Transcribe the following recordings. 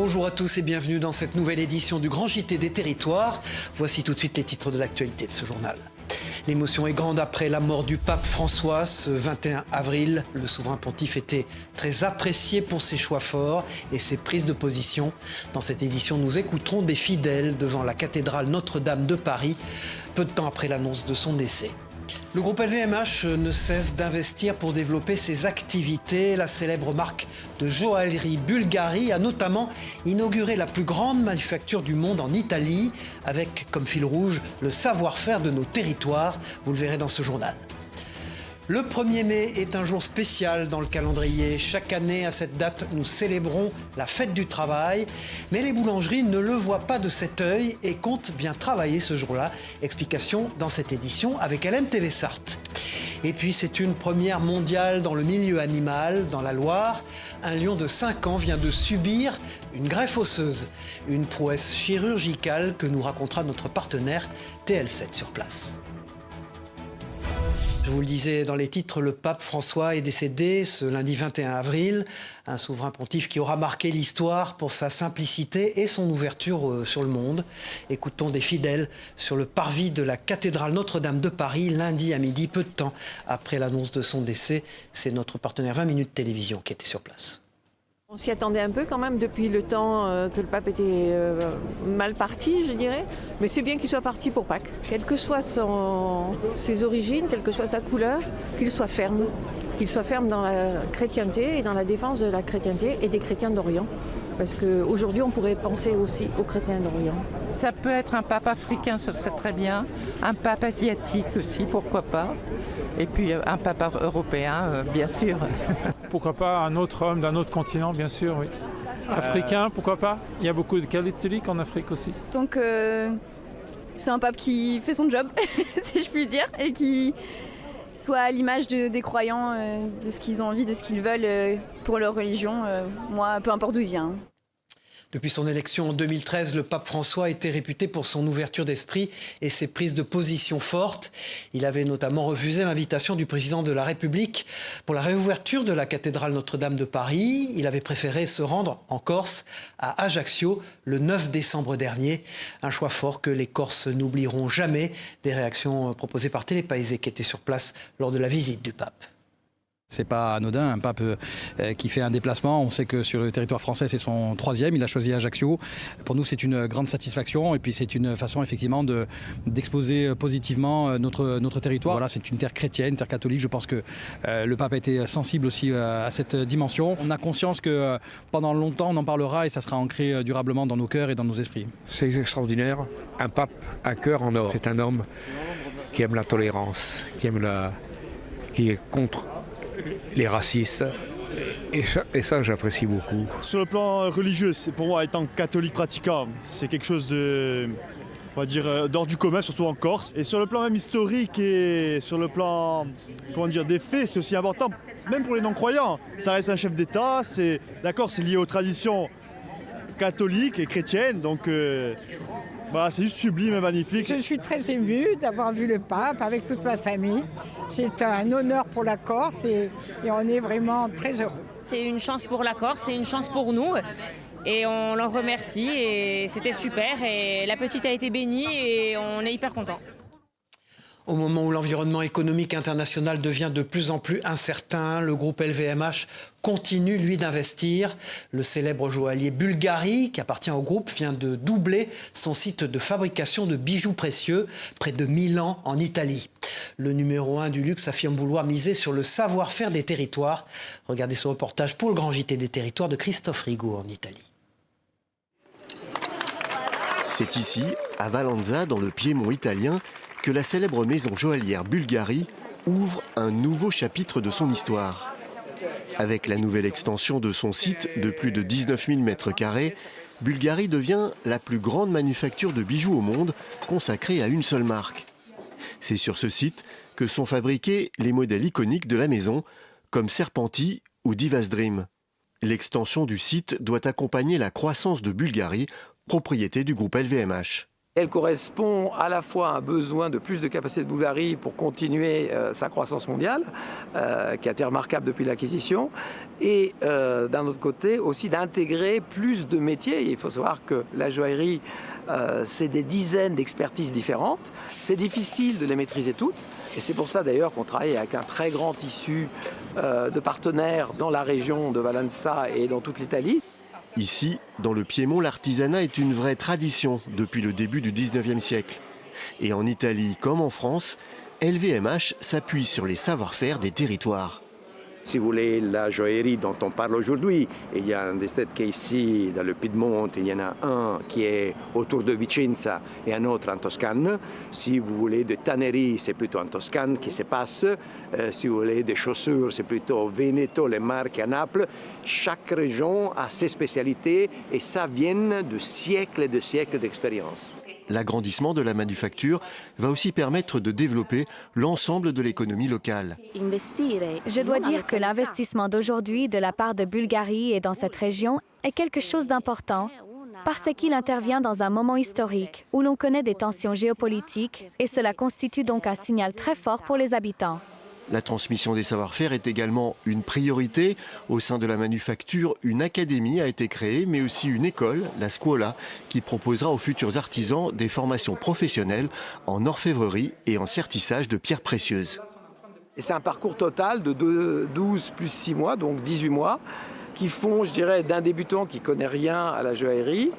Bonjour à tous et bienvenue dans cette nouvelle édition du Grand JT des Territoires. Voici tout de suite les titres de l'actualité de ce journal. L'émotion est grande après la mort du pape François ce 21 avril. Le souverain pontife était très apprécié pour ses choix forts et ses prises de position. Dans cette édition, nous écouterons des fidèles devant la cathédrale Notre-Dame de Paris, peu de temps après l'annonce de son décès. Le groupe LVMH ne cesse d'investir pour développer ses activités. La célèbre marque de joaillerie Bulgari a notamment inauguré la plus grande manufacture du monde en Italie, avec comme fil rouge le savoir-faire de nos territoires. Vous le verrez dans ce journal. Le 1er mai est un jour spécial dans le calendrier. Chaque année, à cette date, nous célébrons la fête du travail. Mais les boulangeries ne le voient pas de cet œil et comptent bien travailler ce jour-là. Explication dans cette édition avec LMTV Sarthe. Et puis, c'est une première mondiale dans le milieu animal, dans la Loire. Un lion de 5 ans vient de subir une greffe osseuse. Une prouesse chirurgicale que nous racontera notre partenaire TL7 sur place. Je vous le disais dans les titres, le pape François est décédé ce lundi 21 avril. Un souverain pontife qui aura marqué l'histoire pour sa simplicité et son ouverture sur le monde. Écoutons des fidèles sur le parvis de la cathédrale Notre-Dame de Paris, lundi à midi, peu de temps après l'annonce de son décès. C'est notre partenaire 20 minutes télévision qui était sur place. On s'y attendait un peu quand même depuis le temps que le pape était mal parti, je dirais. Mais c'est bien qu'il soit parti pour Pâques. Quelles que soient ses origines, quelle que soit sa couleur, qu'il soit ferme. Qu'il soit ferme dans la chrétienté et dans la défense de la chrétienté et des chrétiens d'Orient. Parce qu'aujourd'hui, on pourrait penser aussi aux chrétiens d'Orient. Ça peut être un pape africain, ce serait très bien. Un pape asiatique aussi, pourquoi pas. Et puis un pape européen, bien sûr. Pourquoi pas un autre homme d'un autre continent, bien sûr, oui. Africain, pourquoi pas. Il y a beaucoup de catholiques en Afrique aussi. Donc c'est un pape qui fait son job, si je puis dire, et qui soit à l'image des croyants, de ce qu'ils ont envie, de ce qu'ils veulent pour leur religion. Moi, peu importe d'où il vient. Depuis son élection en 2013, le pape François était réputé pour son ouverture d'esprit et ses prises de position fortes. Il avait notamment refusé l'invitation du président de la République pour la réouverture de la cathédrale Notre-Dame de Paris. Il avait préféré se rendre en Corse, à Ajaccio, le 9 décembre dernier. Un choix fort que les Corses n'oublieront jamais. Des réactions proposées par Télépaïsé qui était sur place lors de la visite du pape. C'est pas anodin, un pape qui fait un déplacement. On sait que sur le territoire français, c'est son 3e. Il a choisi Ajaccio. Pour nous, c'est une grande satisfaction. Et puis, c'est une façon, effectivement, d'exposer positivement notre territoire. Voilà, c'est une terre chrétienne, une terre catholique. Je pense que le pape a été sensible aussi à cette dimension. On a conscience que pendant longtemps, on en parlera et ça sera ancré durablement dans nos cœurs et dans nos esprits. C'est extraordinaire. Un pape, un cœur en or. C'est un homme qui aime la tolérance, qui est contre les racistes, et ça j'apprécie beaucoup. Sur le plan religieux, pour moi, étant catholique pratiquant, c'est quelque chose de, on va dire, d'ordre du commun, surtout en Corse. Et sur le plan même historique et sur le plan, des faits, c'est aussi important, même pour les non-croyants. Ça reste un chef d'État, c'est lié aux traditions catholiques et chrétiennes, donc voilà, c'est juste sublime et magnifique. Je suis très émue d'avoir vu le pape avec toute ma famille. C'est un honneur pour la Corse et on est vraiment très heureux. C'est une chance pour la Corse, c'est une chance pour nous et on l'en remercie et c'était super et la petite a été bénie et on est hyper contents. Au moment où l'environnement économique international devient de plus en plus incertain, le groupe LVMH continue, lui, d'investir. Le célèbre joaillier Bulgari, qui appartient au groupe, vient de doubler son site de fabrication de bijoux précieux, près de Milan, en Italie. Le numéro 1 du luxe affirme vouloir miser sur le savoir-faire des territoires. Regardez ce reportage pour le Grand JT des Territoires de Christophe Rigaud en Italie. C'est ici, à Valenza, dans le Piémont italien, que la célèbre maison joaillière Bulgari ouvre un nouveau chapitre de son histoire. Avec la nouvelle extension de son site de plus de 19 000 m², Bulgari devient la plus grande manufacture de bijoux au monde consacrée à une seule marque. C'est sur ce site que sont fabriqués les modèles iconiques de la maison, comme Serpenti ou Diva's Dream. L'extension du site doit accompagner la croissance de Bulgari, propriété du groupe LVMH. Elle correspond à la fois à un besoin de plus de capacité de Bulgarie pour continuer sa croissance mondiale, qui a été remarquable depuis l'acquisition, et d'un autre côté aussi d'intégrer plus de métiers. Il faut savoir que la joaillerie, c'est des dizaines d'expertises différentes. C'est difficile de les maîtriser toutes, et c'est pour ça d'ailleurs qu'on travaille avec un très grand tissu de partenaires dans la région de Valenza et dans toute l'Italie. Ici, dans le Piémont, l'artisanat est une vraie tradition depuis le début du 19e siècle. Et en Italie comme en France, LVMH s'appuie sur les savoir-faire des territoires. Si vous voulez, la joaillerie dont on parle aujourd'hui, il y a un des stades qui est ici, dans le Piémont, il y en a un qui est autour de Vicenza et un autre en Toscane. Si vous voulez de tannerie, c'est plutôt en Toscane qui se passe. Si vous voulez des chaussures, c'est plutôt Veneto, les marques à Naples. Chaque région a ses spécialités et ça vient de siècles et de siècles d'expérience. L'agrandissement de la manufacture va aussi permettre de développer l'ensemble de l'économie locale. Je dois dire que l'investissement d'aujourd'hui de la part de Bulgarie et dans cette région est quelque chose d'important parce qu'il intervient dans un moment historique où l'on connaît des tensions géopolitiques et cela constitue donc un signal très fort pour les habitants. La transmission des savoir-faire est également une priorité. Au sein de la manufacture, une académie a été créée, mais aussi une école, la Scuola, qui proposera aux futurs artisans des formations professionnelles en orfèvrerie et en sertissage de pierres précieuses. Et c'est un parcours total de 12 plus 6 mois, donc 18 mois, qui font, je dirais, d'un débutant qui ne connaît rien à la joaillerie,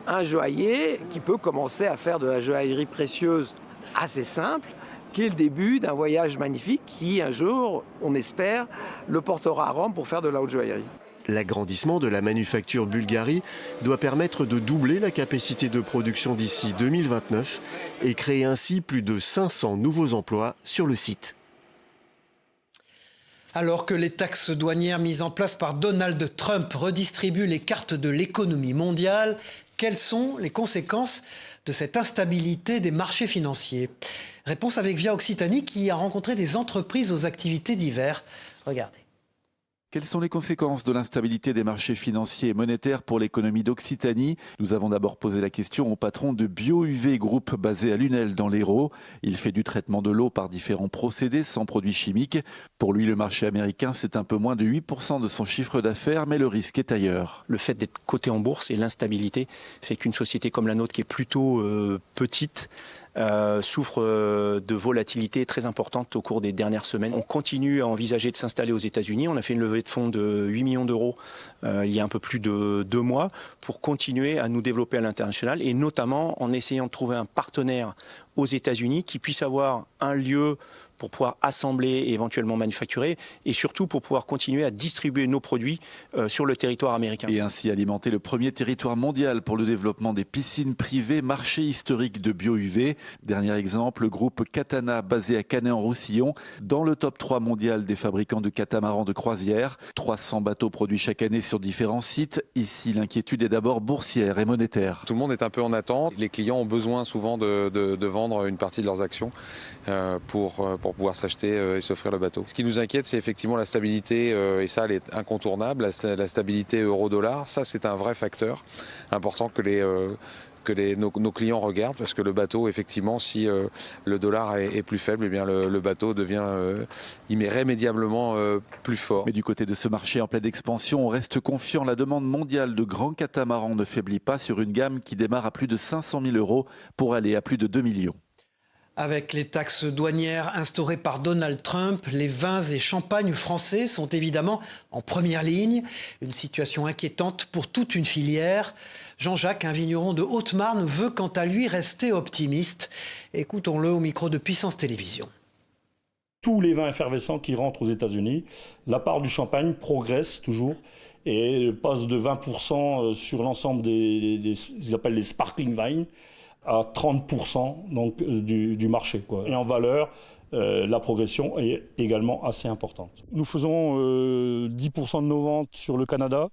un joaillier qui peut commencer à faire de la joaillerie précieuse assez simple, qui est le début d'un voyage magnifique qui, un jour, on espère, le portera à Rome pour faire de la haute joaillerie. L'agrandissement de la manufacture Bulgarie doit permettre de doubler la capacité de production d'ici 2029 et créer ainsi plus de 500 nouveaux emplois sur le site. Alors que les taxes douanières mises en place par Donald Trump redistribuent les cartes de l'économie mondiale, quelles sont les conséquences de cette instabilité des marchés financiers? Réponse avec Via Occitanie qui a rencontré des entreprises aux activités diverses. Regardez. Quelles sont les conséquences de l'instabilité des marchés financiers et monétaires pour l'économie d'Occitanie? Nous avons d'abord posé la question au patron de BioUV Group basé à Lunel dans l'Hérault. Il fait du traitement de l'eau par différents procédés sans produits chimiques. Pour lui, le marché américain, c'est un peu moins de 8% de son chiffre d'affaires, mais le risque est ailleurs. Le fait d'être coté en bourse et l'instabilité fait qu'une société comme la nôtre, qui est plutôt petite, souffre de volatilité très importante au cours des dernières semaines. On continue à envisager de s'installer aux États-Unis. On a fait une levée de fonds de 8 millions d'euros il y a un peu plus de 2 mois pour continuer à nous développer à l'international et notamment en essayant de trouver un partenaire aux États-Unis qui puisse avoir un lieu pour pouvoir assembler et éventuellement manufacturer et surtout pour pouvoir continuer à distribuer nos produits sur le territoire américain. Et ainsi alimenter le premier territoire mondial pour le développement des piscines privées, marché historique de BioUV. Dernier exemple, le groupe Katana basé à Canet-en-Roussillon, dans le top 3 mondial des fabricants de catamarans de croisière. 300 bateaux produits chaque année sur différents sites. Ici, l'inquiétude est d'abord boursière et monétaire. Tout le monde est un peu en attente. Les clients ont besoin souvent de vendre une partie de leurs actions pour pouvoir s'acheter et s'offrir le bateau. Ce qui nous inquiète, c'est effectivement la stabilité, et ça, elle est incontournable, la stabilité euro-dollar. Ça, c'est un vrai facteur important que nos clients regardent, parce que le bateau, effectivement, si le dollar est plus faible, eh bien le bateau devient irrémédiablement plus fort. Mais du côté de ce marché en pleine expansion, on reste confiant. La demande mondiale de grands catamarans ne faiblit pas sur une gamme qui démarre à plus de 500 000 € pour aller à plus de 2 millions. Avec les taxes douanières instaurées par Donald Trump, les vins et champagnes français sont évidemment en première ligne. Une situation inquiétante pour toute une filière. Jean-Jacques, un vigneron de Haute-Marne, veut quant à lui rester optimiste. Écoutons-le au micro de Puissance Télévisions. Tous les vins effervescents qui rentrent aux États-Unis, la part du champagne progresse toujours et passe de 20% sur l'ensemble ils appellent les sparkling wines, à 30% donc, du marché, quoi. Et en valeur, la progression est également assez importante. Nous faisons 10% de nos ventes sur le Canada.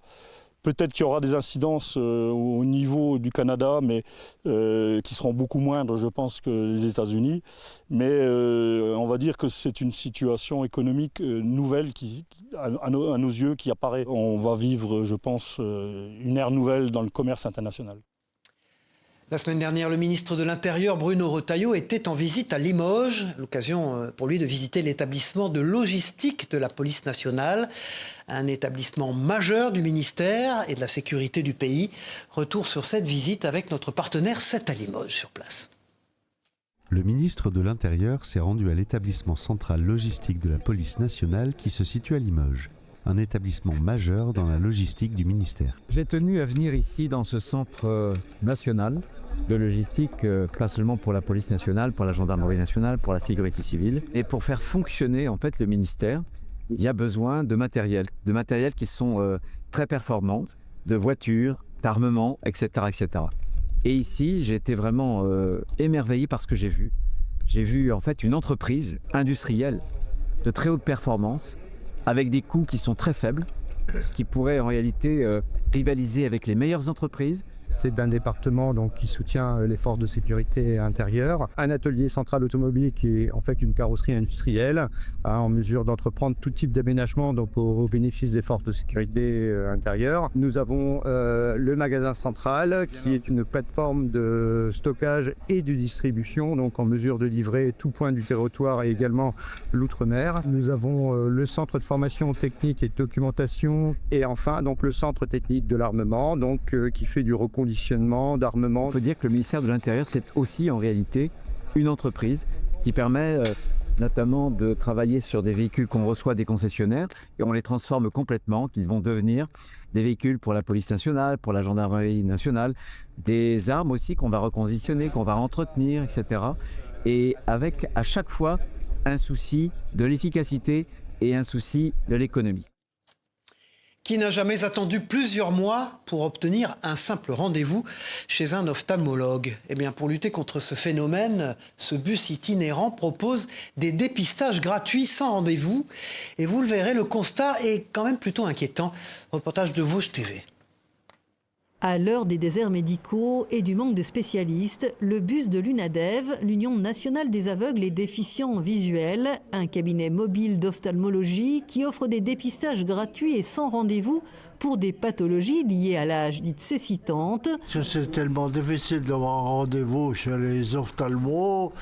Peut-être qu'il y aura des incidences au niveau du Canada, mais qui seront beaucoup moindres, je pense, que les États-Unis. Mais on va dire que c'est une situation économique nouvelle qui, à nos yeux qui apparaît. On va vivre, je pense, une ère nouvelle dans le commerce international. La semaine dernière, le ministre de l'Intérieur, Bruno Retailleau, était en visite à Limoges. L'occasion pour lui de visiter l'établissement de logistique de la police nationale. Un établissement majeur du ministère et de la sécurité du pays. Retour sur cette visite avec notre partenaire 7 à Limoges sur place. Le ministre de l'Intérieur s'est rendu à l'établissement central logistique de la police nationale qui se situe à Limoges. Un établissement majeur dans la logistique du ministère. J'ai tenu à venir ici dans ce centre national de logistique, pas seulement pour la police nationale, pour la gendarmerie nationale, pour la sécurité civile. Et pour faire fonctionner en fait le ministère, il y a besoin de matériel qui sont très performantes, de voitures, d'armements, etc., etc. Et ici, j'ai été vraiment émerveillé par ce que j'ai vu. J'ai vu en fait une entreprise industrielle de très haute performance, avec des coûts qui sont très faibles, ce qui pourrait en réalité rivaliser avec les meilleures entreprises. C'est un département donc, qui soutient les forces de sécurité intérieure. Un atelier central automobile qui est en fait une carrosserie industrielle en mesure d'entreprendre tout type d'aménagement donc au bénéfice des forces de sécurité intérieure. Nous avons le magasin central qui est une plateforme de stockage et de distribution donc en mesure de livrer tout point du territoire et également l'outre-mer. Nous avons le centre de formation technique et de documentation et enfin donc le centre technique de l'armement donc qui fait du reconditionnement d'armement. On peut dire que le ministère de l'Intérieur, c'est aussi en réalité une entreprise qui permet notamment de travailler sur des véhicules qu'on reçoit des concessionnaires et on les transforme complètement, qu'ils vont devenir des véhicules pour la police nationale, pour la gendarmerie nationale, des armes aussi qu'on va reconditionner, qu'on va entretenir, etc. Et avec à chaque fois un souci de l'efficacité et un souci de l'économie. Qui n'a jamais attendu plusieurs mois pour obtenir un simple rendez-vous chez un ophtalmologue? Eh bien, pour lutter contre ce phénomène, ce bus itinérant propose des dépistages gratuits sans rendez-vous. Et vous le verrez, le constat est quand même plutôt inquiétant. Reportage de Vosges TV. À l'heure des déserts médicaux et du manque de spécialistes, le bus de l'UNADEV, l'Union nationale des aveugles et déficients visuels, un cabinet mobile d'ophtalmologie qui offre des dépistages gratuits et sans rendez-vous pour des pathologies liées à l'âge dites cécitantes. C'est tellement difficile d'avoir un rendez-vous chez les ophtalmos,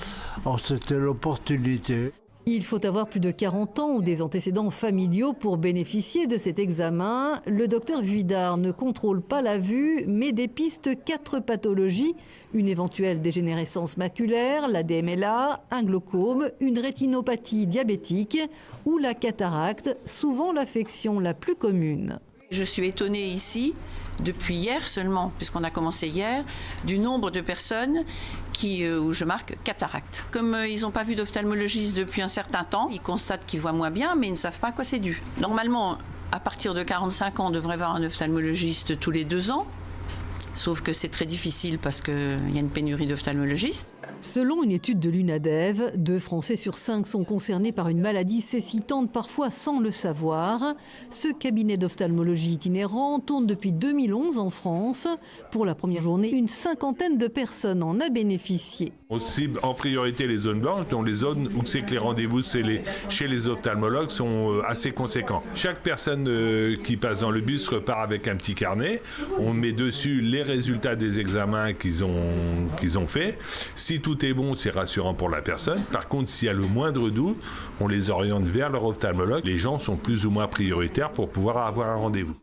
alors c'était l'opportunité. Il faut avoir plus de 40 ans ou des antécédents familiaux pour bénéficier de cet examen. Le docteur Vuidard ne contrôle pas la vue, mais dépiste 4 pathologies, une éventuelle dégénérescence maculaire, la DMLA, un glaucome, une rétinopathie diabétique ou la cataracte, souvent l'affection la plus commune. Je suis étonnée ici, depuis hier seulement, puisqu'on a commencé hier, du nombre de personnes où je marque cataracte. Comme ils n'ont pas vu d'ophtalmologiste depuis un certain temps, ils constatent qu'ils voient moins bien, mais ils ne savent pas à quoi c'est dû. Normalement, à partir de 45 ans, on devrait voir un ophtalmologiste tous les 2 ans, sauf que c'est très difficile parce qu'il y a une pénurie d'ophtalmologistes. Selon une étude de l'UNADEV, 2 Français sur 5 sont concernés par une maladie cécitante, parfois sans le savoir. Ce cabinet d'ophtalmologie itinérant tourne depuis 2011 en France. Pour la première journée, une 50aine de personnes en a bénéficié. On cible en priorité les zones blanches, dont les zones où c'est que les rendez-vous chez les ophtalmologues sont assez conséquents. Chaque personne qui passe dans le bus repart avec un petit carnet. On met dessus les résultats des examens qu'ils ont faits. Si tout est bon, c'est rassurant pour la personne. Par contre, s'il y a le moindre doute, on les oriente vers leur ophtalmologue. Les gens sont plus ou moins prioritaires pour pouvoir avoir un rendez-vous.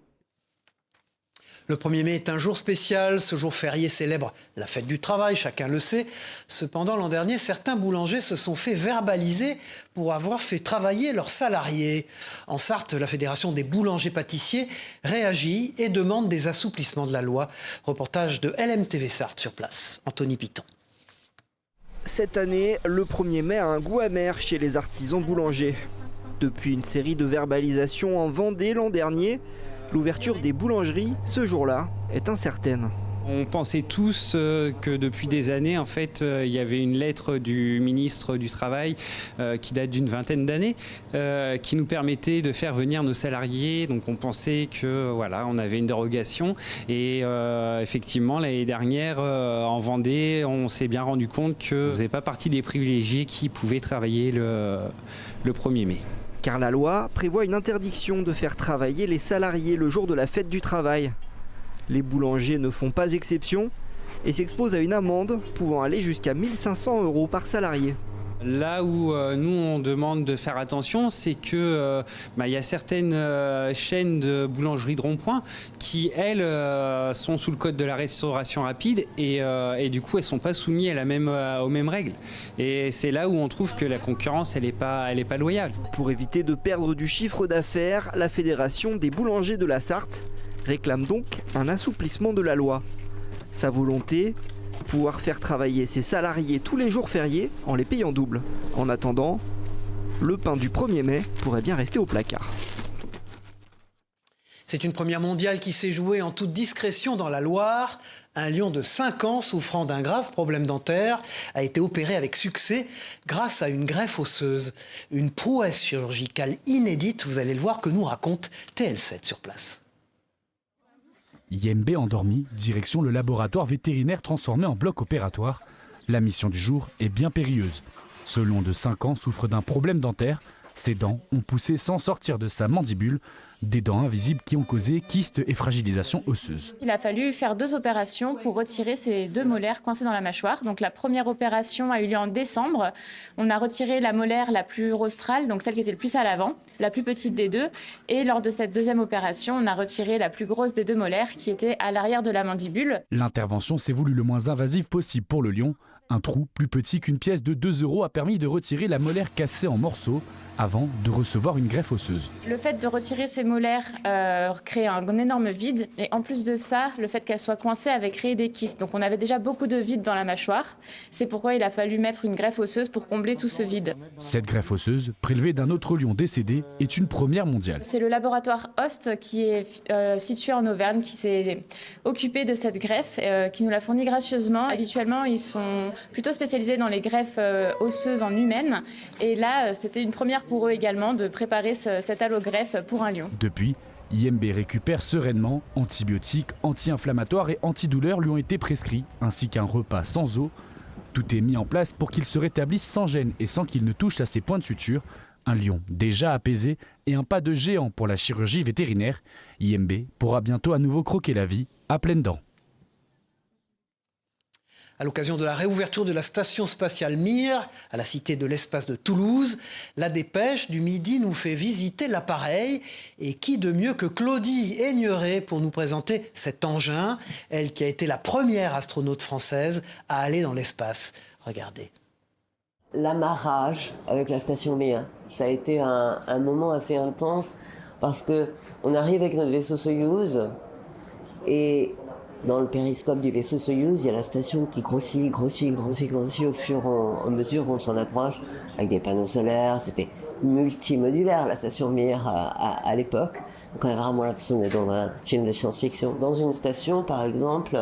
Le 1er mai est un jour spécial. Ce jour férié célèbre la fête du travail, chacun le sait. Cependant, l'an dernier, certains boulangers se sont fait verbaliser pour avoir fait travailler leurs salariés. En Sarthe, la Fédération des boulangers-pâtissiers réagit et demande des assouplissements de la loi. Reportage de LMTV Sarthe sur place. Anthony Piton. Cette année, le 1er mai a un goût amer chez les artisans boulangers. Depuis une série de verbalisations en Vendée l'an dernier, l'ouverture des boulangeries, ce jour-là, est incertaine. On pensait tous que depuis des années, en fait, il y avait une lettre du ministre du Travail qui date d'une vingtaine d'années, qui nous permettait de faire venir nos salariés. Donc on pensait que voilà, on avait une dérogation. Et effectivement, l'année dernière, en Vendée, on s'est bien rendu compte que vous n'avez pas partie des privilégiés qui pouvaient travailler le 1er mai. Car la loi prévoit une interdiction de faire travailler les salariés le jour de la fête du travail. Les boulangers ne font pas exception. et s'expose à une amende pouvant aller jusqu'à 1 500 € par salarié. Là où nous on demande de faire attention, c'est que y a certaines chaînes de boulangerie de rond-point qui elles sont sous le code de la restauration rapide et du coup elles sont pas soumises aux mêmes règles. Et c'est là où on trouve que la concurrence elle est pas loyale. Pour éviter de perdre du chiffre d'affaires, la Fédération des boulangers de la Sarthe réclame donc un assouplissement de la loi. Sa volonté, pouvoir faire travailler ses salariés tous les jours fériés en les payant double. En attendant, le pain du 1er mai pourrait bien rester au placard. C'est une première mondiale qui s'est jouée en toute discrétion dans la Loire. Un lion de 5 ans souffrant d'un grave problème dentaire a été opéré avec succès grâce à une greffe osseuse. Une prouesse chirurgicale inédite, vous allez le voir, que nous raconte TL7 sur place. Yembe endormi, direction le laboratoire vétérinaire transformé en bloc opératoire. La mission du jour est bien périlleuse. Ce lion de 5 ans souffre d'un problème dentaire. Ses dents ont poussé sans sortir de sa mandibule, des dents invisibles qui ont causé kystes et fragilisation osseuse. Il a fallu faire 2 opérations pour retirer ces 2 molaires coincées dans la mâchoire. Donc la première opération a eu lieu en décembre. On a retiré la molaire la plus rostrale, donc celle qui était le plus à l'avant, la plus petite des 2. Et lors de cette deuxième opération, on a retiré la plus grosse des 2 molaires qui était à l'arrière de la mandibule. L'intervention s'est voulue le moins invasive possible pour le lion. Un trou plus petit qu'une pièce de 2 € a permis de retirer la molaire cassée en morceaux avant de recevoir une greffe osseuse. Le fait de retirer ces molaires crée un énorme vide et en plus de ça, le fait qu'elles soient coincées avait créé des kystes. Donc on avait déjà beaucoup de vide dans la mâchoire. C'est pourquoi il a fallu mettre une greffe osseuse pour combler tout ce vide. Cette greffe osseuse, prélevée d'un autre lion décédé, est une première mondiale. C'est le laboratoire Host qui est situé en Auvergne qui s'est occupé de cette greffe, qui nous l'a fournie gracieusement. Habituellement, ils sont plutôt spécialisés dans les greffes osseuses en humaine. Et là, c'était une première pour eux également de préparer cette allogreffe pour un lion. Depuis, Yembe récupère sereinement. Antibiotiques, anti-inflammatoires et antidouleurs lui ont été prescrits, ainsi qu'un repas sans eau. Tout est mis en place pour qu'il se rétablisse sans gêne et sans qu'il ne touche à ses points de suture. Un lion déjà apaisé et un pas de géant pour la chirurgie vétérinaire. Yembe pourra bientôt à nouveau croquer la vie à pleines dents. À l'occasion de la réouverture de la station spatiale Mir, à la Cité de l'Espace de Toulouse, la Dépêche du Midi nous fait visiter l'appareil. Et qui de mieux que Claudie Aigneret pour nous présenter cet engin, elle qui a été la première astronaute française à aller dans l'espace. Regardez. L'amarrage avec la station Mir, ça a été un moment assez intense parce qu'on arrive avec notre vaisseau Soyouz et dans le périscope du vaisseau Soyouz, il y a la station qui grossit au fur et à mesure où on s'en approche, avec des panneaux solaires. C'était multimodulaire, la station Mir à l'époque. Donc on a vraiment l'impression d'être dans un film de science-fiction. Dans une station, par exemple,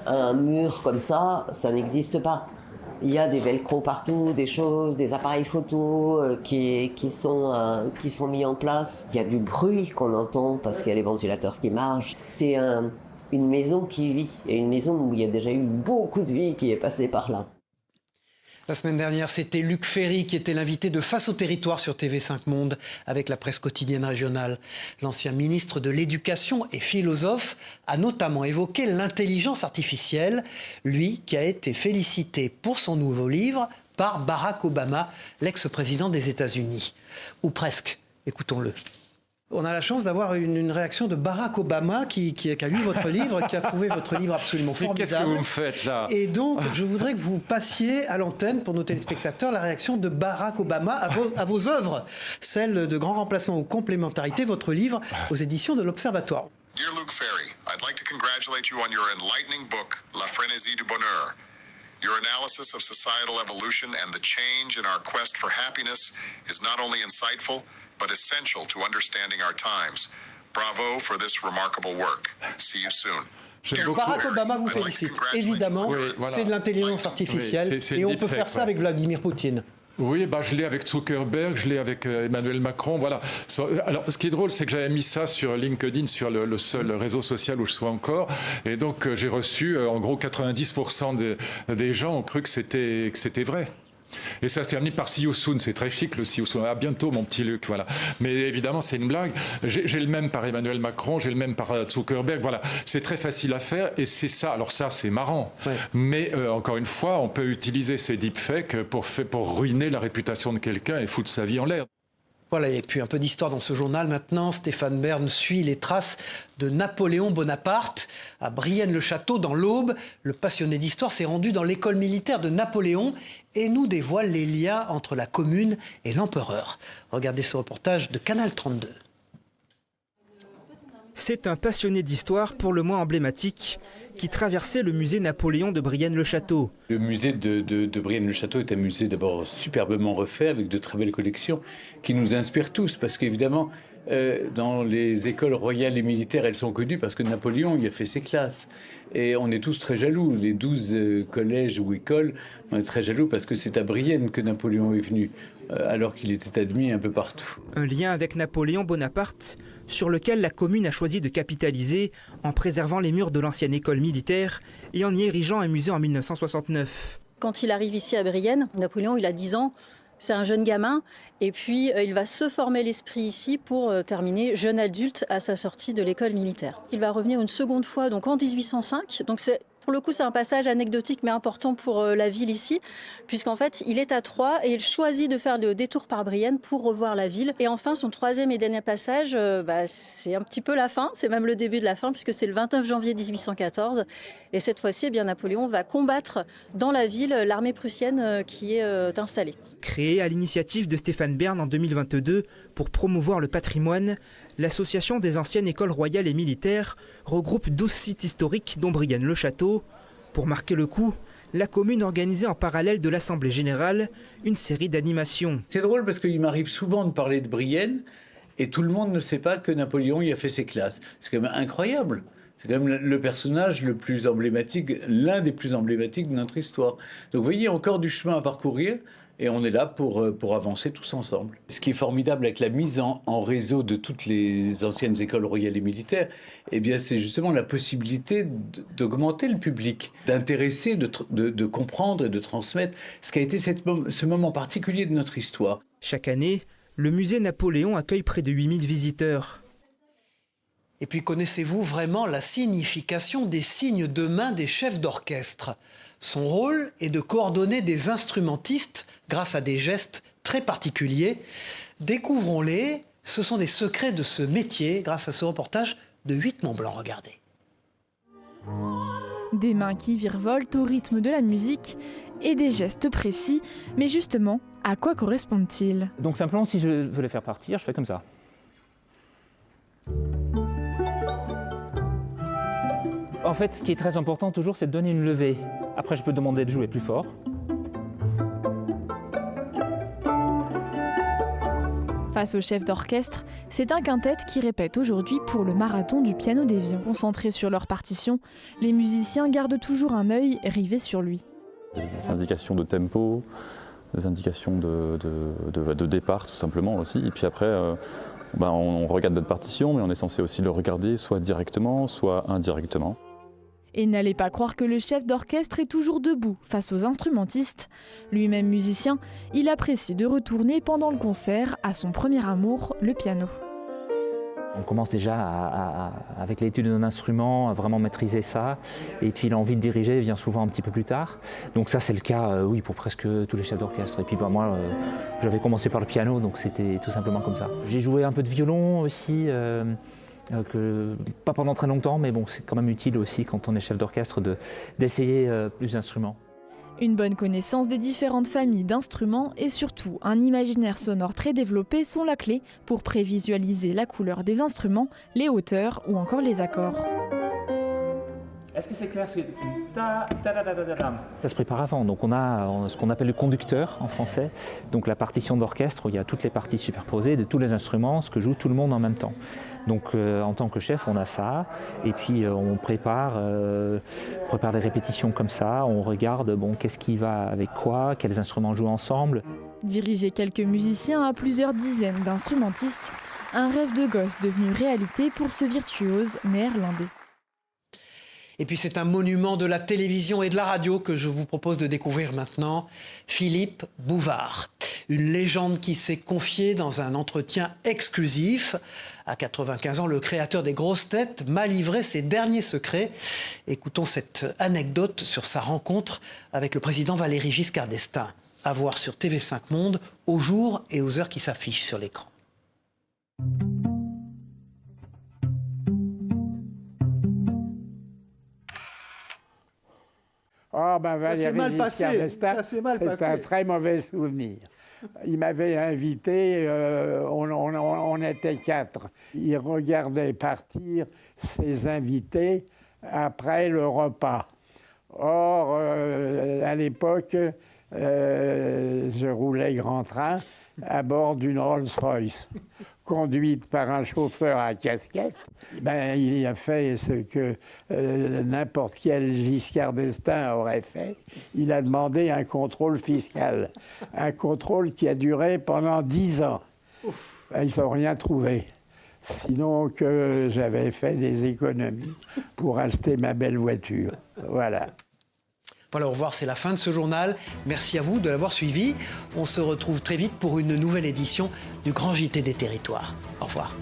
un mur comme ça n'existe pas. Il y a des velcro partout, des choses, des appareils photo qui sont mis en place. Il y a du bruit qu'on entend parce qu'il y a les ventilateurs qui marchent. C'est une maison qui vit, et une maison où il y a déjà eu beaucoup de vie qui est passée par là. La semaine dernière, c'était Luc Ferry qui était l'invité de Face au territoire sur TV5 Monde avec la presse quotidienne régionale. L'ancien ministre de l'Éducation et philosophe a notamment évoqué l'intelligence artificielle, lui qui a été félicité pour son nouveau livre par Barack Obama, l'ex-président des États-Unis. Ou presque, écoutons-le. On a la chance d'avoir une réaction de Barack Obama qui a lu votre livre, qui a trouvé votre livre absolument formidable. Mais qu'est-ce que vous me faites là ? Et donc, je voudrais que vous passiez à l'antenne pour nos téléspectateurs la réaction de Barack Obama à vos œuvres, celle de Grand Remplacement ou Complémentarité, votre livre aux éditions de l'Observatoire. Dear Luc Ferry, I'd like to congratulate you on your enlightening book, La frénésie du bonheur. Your analysis of societal evolution and the change in our quest for happiness is not only insightful, but essential to understanding our times. Bravo for this remarkable work. See you soon. Barack Obama vous félicite. Évidemment, oui, voilà. C'est de l'intelligence artificielle et on peut faire ça avec Vladimir Poutine. Oui, je l'ai avec Zuckerberg, je l'ai avec Emmanuel Macron, voilà. Alors, ce qui est drôle, c'est que j'avais mis ça sur LinkedIn, sur le seul réseau social où je sois encore, et donc j'ai reçu, en gros, 90% des gens ont cru que c'était vrai. Et ça se termine par See you soon, c'est très chic le See you soon. À bientôt mon petit Luc, voilà. Mais évidemment c'est une blague. J'ai le même par Emmanuel Macron, j'ai le même par Zuckerberg, voilà. C'est très facile à faire et c'est ça. Alors ça c'est marrant, ouais. Mais encore une fois, on peut utiliser ces deepfakes pour ruiner la réputation de quelqu'un et foutre sa vie en l'air. Voilà, et puis un peu d'histoire dans ce journal maintenant. Stéphane Bern suit les traces de Napoléon Bonaparte à Brienne-le-Château dans l'Aube. Le passionné d'histoire s'est rendu dans l'école militaire de Napoléon et nous dévoile les liens entre la commune et l'empereur. Regardez ce reportage de Canal 32. C'est un passionné d'histoire pour le moins emblématique qui traversait le musée Napoléon de Brienne-le-Château. Le musée de Brienne-le-Château est un musée d'abord superbement refait avec de très belles collections qui nous inspirent tous parce qu'évidemment dans les écoles royales et militaires elles sont connues parce que Napoléon y a fait ses classes et on est tous très jaloux. Les 12 collèges ou écoles, on est très jaloux parce que c'est à Brienne que Napoléon est venu alors qu'il était admis un peu partout. Un lien avec Napoléon Bonaparte sur lequel la commune a choisi de capitaliser en préservant les murs de l'ancienne école militaire et en y érigeant un musée en 1969. Quand il arrive ici à Brienne, Napoléon il a 10 ans, c'est un jeune gamin et puis il va se former l'esprit ici pour terminer jeune adulte à sa sortie de l'école militaire. Il va revenir une seconde fois donc en 1805, donc pour le coup, c'est un passage anecdotique mais important pour la ville ici, puisqu'en fait, il est à Troyes et il choisit de faire le détour par Brienne pour revoir la ville. Et enfin, son troisième et dernier passage, c'est un petit peu la fin, c'est même le début de la fin, puisque c'est le 29 janvier 1814. Et cette fois-ci, eh bien, Napoléon va combattre dans la ville l'armée prussienne qui est installée. Créée à l'initiative de Stéphane Bern en 2022 pour promouvoir le patrimoine, l'association des anciennes écoles royales et militaires regroupe 12 sites historiques dont Brienne-le-Château. Pour marquer le coup, la commune organisait en parallèle de l'Assemblée générale une série d'animations. C'est drôle parce qu'il m'arrive souvent de parler de Brienne et tout le monde ne sait pas que Napoléon y a fait ses classes. C'est quand même incroyable. C'est quand même le personnage le plus emblématique, l'un des plus emblématiques de notre histoire. Donc vous voyez, encore du chemin à parcourir. Et on est là pour avancer tous ensemble. Ce qui est formidable avec la mise en réseau de toutes les anciennes écoles royales et militaires, eh bien, c'est justement la possibilité d'augmenter le public, d'intéresser, de comprendre et de transmettre ce qu'a été ce moment particulier de notre histoire. Chaque année, le musée Napoléon accueille près de 8000 visiteurs. Et puis, connaissez-vous vraiment la signification des signes de main des chefs d'orchestre ? Son rôle est de coordonner des instrumentistes grâce à des gestes très particuliers. Découvrons-les, ce sont des secrets de ce métier grâce à ce reportage de 8 Montblanc. Regardez. Des mains qui virevoltent au rythme de la musique et des gestes précis. Mais justement, à quoi correspondent-ils ? Donc simplement, si je veux les faire partir, je fais comme ça. En fait, ce qui est très important toujours, c'est de donner une levée. Après, je peux demander de jouer plus fort. Face au chef d'orchestre, c'est un quintet qui répète aujourd'hui pour le marathon du piano d'Évian. Concentrés sur leur partition, les musiciens gardent toujours un œil rivé sur lui. Des indications de tempo, des indications de départ tout simplement aussi. Et puis après, on regarde notre partition, mais on est censé aussi le regarder soit directement, soit indirectement. Et n'allez pas croire que le chef d'orchestre est toujours debout face aux instrumentistes. Lui-même musicien, il apprécie de retourner pendant le concert à son premier amour, le piano. On commence déjà avec l'étude d'un instrument, à vraiment maîtriser ça. Et puis l'envie de diriger vient souvent un petit peu plus tard. Donc ça c'est le cas oui, pour presque tous les chefs d'orchestre. Et puis moi j'avais commencé par le piano, donc c'était tout simplement comme ça. J'ai joué un peu de violon aussi. Pas pendant très longtemps, mais bon, c'est quand même utile aussi quand on est chef d'orchestre d'essayer plus d'instruments. Une bonne connaissance des différentes familles d'instruments et surtout un imaginaire sonore très développé sont la clé pour prévisualiser la couleur des instruments, les hauteurs ou encore les accords. Est-ce que c'est clair ce que... Ça se prépare avant, donc on a ce qu'on appelle le conducteur en français, donc la partition d'orchestre où il y a toutes les parties superposées de tous les instruments, ce que joue tout le monde en même temps. Donc en tant que chef, on a ça, et puis on prépare les répétitions comme ça, on regarde qu'est-ce qui va avec quoi, quels instruments jouent ensemble. Diriger quelques musiciens à plusieurs dizaines d'instrumentistes, un rêve de gosse devenu réalité pour ce virtuose néerlandais. Et puis c'est un monument de la télévision et de la radio que je vous propose de découvrir maintenant, Philippe Bouvard. Une légende qui s'est confiée dans un entretien exclusif. À 95 ans, le créateur des grosses têtes m'a livré ses derniers secrets. Écoutons cette anecdote sur sa rencontre avec le président Valéry Giscard d'Estaing. À voir sur TV5 Monde, aux jours et aux heures qui s'affichent sur l'écran. Oh, ben Valéry Giscard d'Estaing, c'est un très mauvais souvenir. Il m'avait invité, on était 4. Il regardait partir ses invités après le repas. Or, à l'époque, je roulais grand train à bord d'une Rolls-Royce, conduite par un chauffeur à casquette. Ben, il a fait ce que n'importe quel Giscard d'Estaing aurait fait. Il a demandé un contrôle fiscal. Un contrôle qui a duré pendant 10 ans. Ben, ils n'ont rien trouvé. Sinon que j'avais fait des économies pour acheter ma belle voiture. Voilà. Voilà, au revoir, c'est la fin de ce journal. Merci à vous de l'avoir suivi. On se retrouve très vite pour une nouvelle édition du Grand JT des Territoires. Au revoir.